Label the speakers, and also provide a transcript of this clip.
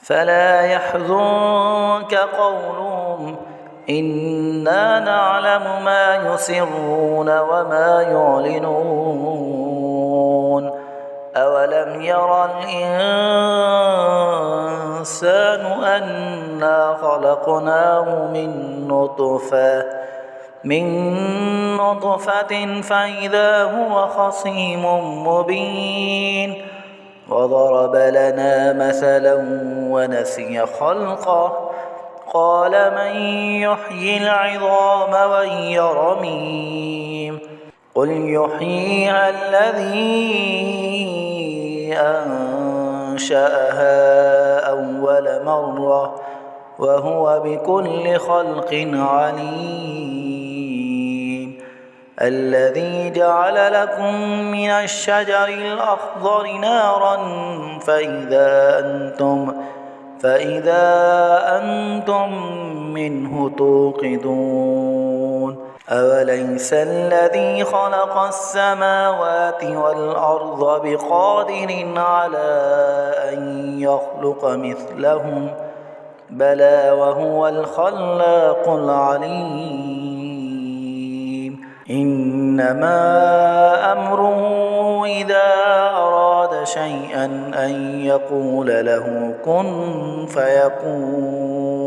Speaker 1: فلا يحزنك قولهم إنا نعلم ما يسرون وما يعلنون أولم ير الإنسان أنا خلقناه من نطفة فإذا هو خصيم مبين وضرب لنا مثلا ونسي خلقه قال من يحيي العظام وهي رميم قل يحييها الذي أنشأها أول مرة وهو بكل خلق عليم الذي جعل لكم من الشجر الأخضر نارا فإذا أنتم منه توقدون أوليس الذي خلق السماوات والأرض بقادر على أن يخلق مثلهم بلى وهو الخلاق العليم إنما أمره إذا أراد شيئا أن يقول له كن فيكون